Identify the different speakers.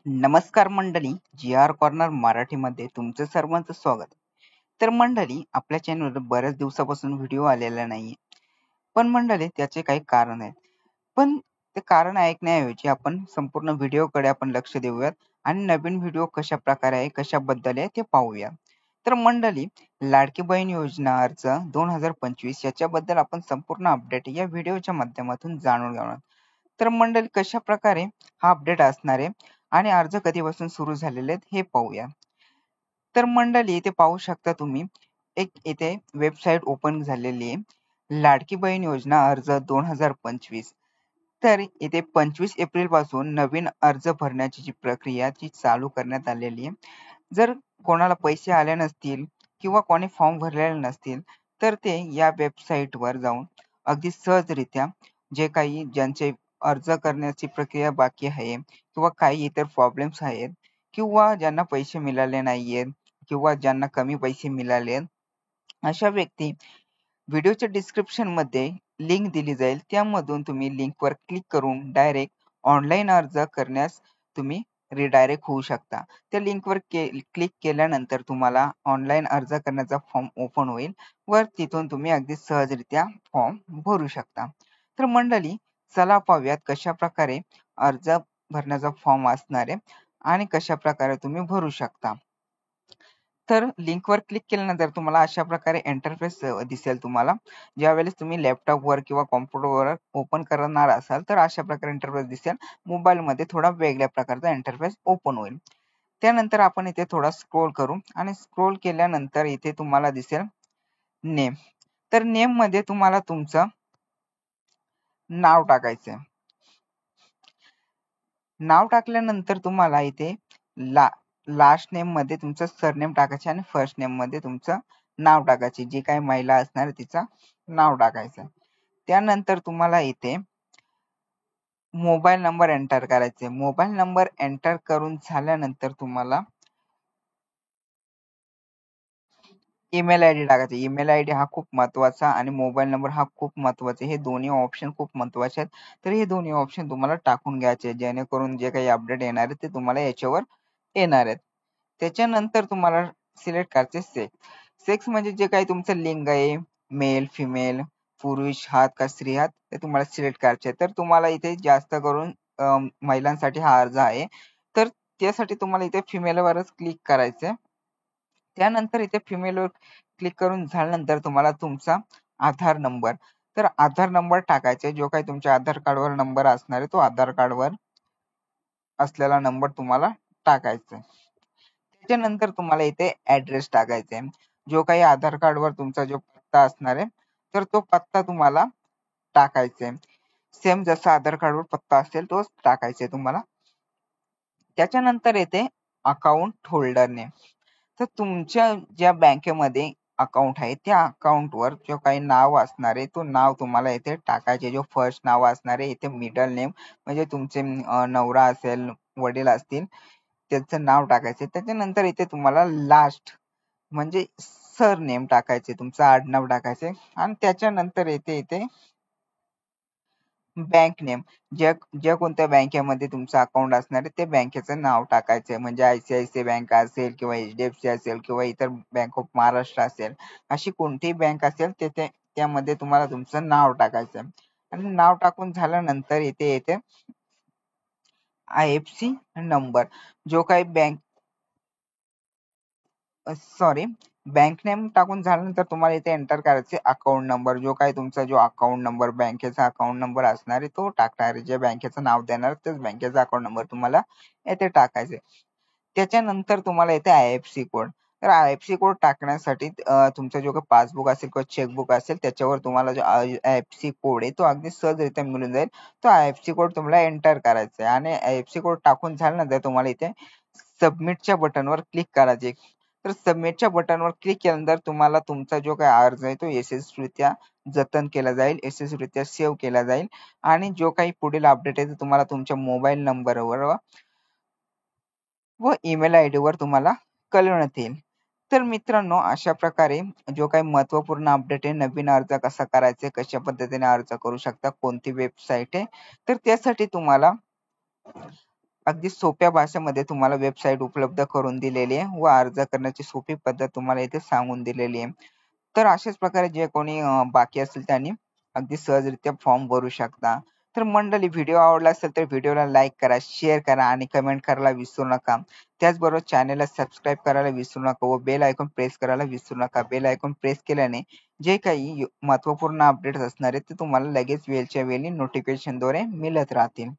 Speaker 1: नमस्कार मंडळी, जी R corner मराठीमध्ये तुमचं सर्वांचं स्वागत. तर मंडळी, आपल्या चॅनलवर बऱ्याच दिवसापासून व्हिडिओ आलेला नाहीये. पण मंडळी, त्याचे काही कारण आहेत. पण ते कारण ऐकण्याऐवजी आपण संपूर्ण व्हिडिओकडे आपण लक्ष देऊयात आणि नवीन व्हिडिओ कशा प्रकारे आहे, कशाबद्दल आहे ते पाहूया. तर मंडळी, लाडकी बहीण योजना अर्ज 2025 याच्याबद्दल आपण संपूर्ण अपडेट या व्हिडिओच्या माध्यमातून जाणून घेणार. तर मंडळी, कशा प्रकारे हा अपडेट असणार आहे आणि अर्ज कधीपासून सुरू झालेले आहेत हे पाहूया. तर मंडळी, इथे पाहू शकता तुम्ही, एक इथे वेबसाईट ओपन झालेली आहे, लाडकी बहीण योजना अर्ज 2025. तर इथे 25 एप्रिल पासून नवीन अर्ज भरण्याची जी प्रक्रिया ती चालू करण्यात आलेली आहे. जर कोणाला पैसे आले नसतील किंवा कोणी फॉर्म भरलेले नसतील तर ते या वेबसाईटवर जाऊन अगदी सहजरित्या जे काही ज्यांचे अर्ज करण्याची प्रक्रिया बाकी आहे किंवा काही इतर प्रॉब्लेम्स आहेत किंवा ज्यांना पैसे मिळाले नाहीयेत किंवा ज्यांना कमी पैसे मिळाले, अशा व्यक्ती व्हिडिओच्या डिस्क्रिप्शन मध्ये लिंक दिली जाईल, त्यामधून तुम्ही लिंकवर क्लिक करून डायरेक्ट ऑनलाईन अर्ज करण्यास तुम्ही रिडायरेक्ट होऊ शकता. त्या लिंकवर क्लिक केल्यानंतर तुम्हाला ऑनलाईन अर्ज करण्याचा फॉर्म ओपन होईल व तिथून तुम्ही अगदी सहजरित्या फॉर्म भरू शकता. तर मंडळी, चला पाहूयात कशा प्रकारे अर्ज भरण्याचा फॉर्म असणार आहे आणि कशा प्रकारे तुम्ही भरू शकता. तर लिंकवर क्लिक केल्यानंतर तुम्हाला अशा प्रकारे इंटरफेस दिसेल. तुम्हाला ज्यावेळेस तुम्ही लॅपटॉपवर किंवा कॉम्प्युटरवर ओपन करणार असाल तर अशा प्रकारे इंटरफेस दिसेल. मोबाईलमध्ये थोडा वेगळ्या प्रकारचा इंटरफेस ओपन होईल. त्यानंतर आपण इथे थोडा स्क्रोल करू आणि स्क्रोल केल्यानंतर इथे तुम्हाला दिसेल नेम. तर नेम मध्ये तुम्हाला तुमचं नाव टाकायचं. नाव टाकल्यानंतर तुम्हाला इथे लास्ट नेम मध्ये तुमचं सरनेम टाकायचे आणि फर्स्ट नेम मध्ये तुमचं नाव टाकायचे. जी काही महिला असणार तिचं नाव टाकायचं. त्यानंतर तुम्हाला इथे मोबाईल नंबर एंटर करायचे. मोबाईल नंबर एंटर करून झाल्यानंतर तुम्हाला ईमेल आयडी टाकायचा. ईमेल आयडी हा खूप महत्वाचा आणि मोबाईल नंबर हा खूप महत्वाचा. हे दोन्ही ऑप्शन खूप महत्वाचे आहेत. तर हे दोन्ही ऑप्शन तुम्हाला टाकून घ्यायचे, जेणेकरून जे काही अपडेट येणार आहे ते तुम्हाला याच्यावर येणार आहेत. त्याच्यानंतर तुम्हाला सिलेक्ट करायचे सेक्स. सेक्स म्हणजे जे काही तुमचं लिंग आहे, मेल, फिमेल, पुरुष आहात का स्त्री आहात, ते तुम्हाला सिलेक्ट करायचे. तर तुम्हाला इथे जास्त करून महिलांसाठी हा अर्ज आहे, तर त्यासाठी तुम्हाला इथे फिमेलवरच क्लिक करायचंय. त्यानंतर इथे फिमेलवर क्लिक करून झाल्यानंतर तुम्हाला तुमचा आधार नंबर, तर आधार नंबर टाकायचा. जो काही तुमच्या आधार कार्डवर नंबर असणार आहे तो आधार कार्डवर असलेला नंबर तुम्हाला टाकायचा. त्याच्यानंतर तुम्हाला इथे ऍड्रेस टाकायचा आहे. जो काही आधार कार्डवर तुमचा जो पत्ता असणार आहे तर तो पत्ता तुम्हाला टाकायचा आहे. सेम जसा आधार कार्डवर पत्ता असेल तोच टाकायचा आहे तुम्हाला. त्याच्यानंतर येते अकाउंट होल्डर नेम. तर तुमच्या ज्या बँकेमध्ये अकाउंट आहे त्या अकाउंटवर जो काही नाव असणार आहे तो नाव तुम्हाला इथे टाकायचे. जो फर्स्ट नाव असणार आहे इथे मिडल नेम म्हणजे तुमचे नवरा असेल, वडील असतील, त्याचं नाव टाकायचे. त्याच्यानंतर इथे तुम्हाला लास्ट म्हणजे सर नेम टाकायचे, तुमचं आडनाव टाकायचे आणि त्याच्यानंतर इथे बँक नेम, ज्या कोणत्या बँकेमध्ये तुमचं अकाउंट असणार आहे ते बँकेचं नाव टाकायचं. म्हणजे ICICI बँक असेल किंवा HDFC असेल किंवा इतर बँक ऑफ महाराष्ट्र असेल, अशी कोणतीही बँक असेल त्यामध्ये तुम्हाला तुमचं नाव टाकायचं. आणि नाव टाकून झाल्यानंतर इथे येते IFSC नंबर. जो काही बँक नेम टाकून झाल्यानंतर तुम्हाला इथे एंटर करायचे अकाउंट नंबर. जो काही तुमचा जो अकाउंट नंबर, बँकेचा अकाउंट नंबर असणार आहे तो टाकणार. जे बँकेचं नाव देणार तेच बँकेचा अकाउंट नंबर तुम्हाला येथे टाकायचे. त्याच्यानंतर तुम्हाला येते IFSC कोड. तर IFSC कोड टाकण्यासाठी तुमचा जो काही पासबुक असेल किंवा चेकबुक असेल त्याच्यावर तुम्हाला जो IFSC कोड आहे तो अगदी सहजरित्या मिळून जाईल. तो IFSC कोड तुम्हाला एंटर करायचा आहे आणि IFSC कोड टाकून झाल्यानंतर तुम्हाला इथे सबमिटच्या बटनवर क्लिक करायचे. तर सबमिटच्या बटनवर क्लिक केल्यानंतर तुम्हाला तुमचा जो काही अर्ज आहे तो यशस्वीरित्या जतन केला जाईल, यशस्वीरित्या सेव्ह केला जाईल आणि जो काही पुढील अपडेट आहे ते तुम्हाला तुमच्या मोबाईल नंबरवर व ईमेल आयडी वर तुम्हाला कळवण्यात येईल. तर मित्रांनो, अशा प्रकारे जो काही महत्वपूर्ण अपडेट आहे, नवीन अर्ज कसा करायचा, कशा पद्धतीने अर्ज करू शकता, कोणती वेबसाईट आहे, तर त्यासाठी तुम्हाला अगदी सोप्या भाषेमध्ये तुम्हाला वेबसाईट उपलब्ध करून दिलेली आहे व अर्ज करण्याची सोपी पद्धत तुम्हाला इथे सांगून दिलेली आहे. तर अशाच प्रकारे जे कोणी बाकी असतील त्यांनी अगदी सहजरित्या फॉर्म भरू शकता. तर मंडळी, व्हिडिओ आवडला असेल तर व्हिडिओला लाईक करा, शेअर करा आणि कमेंट करायला विसरू नका. त्याचबरोबर चॅनलला सबस्क्राईब करायला विसरू नका व बेल आयकॉन प्रेस करायला विसरू नका. बेल आयकॉन प्रेस केल्याने जे काही महत्त्वपूर्ण अपडेट्स असणार आहेत ते तुम्हाला लगेच वेळच्या वेळी नोटिफिकेशनद्वारे मिळत राहतील.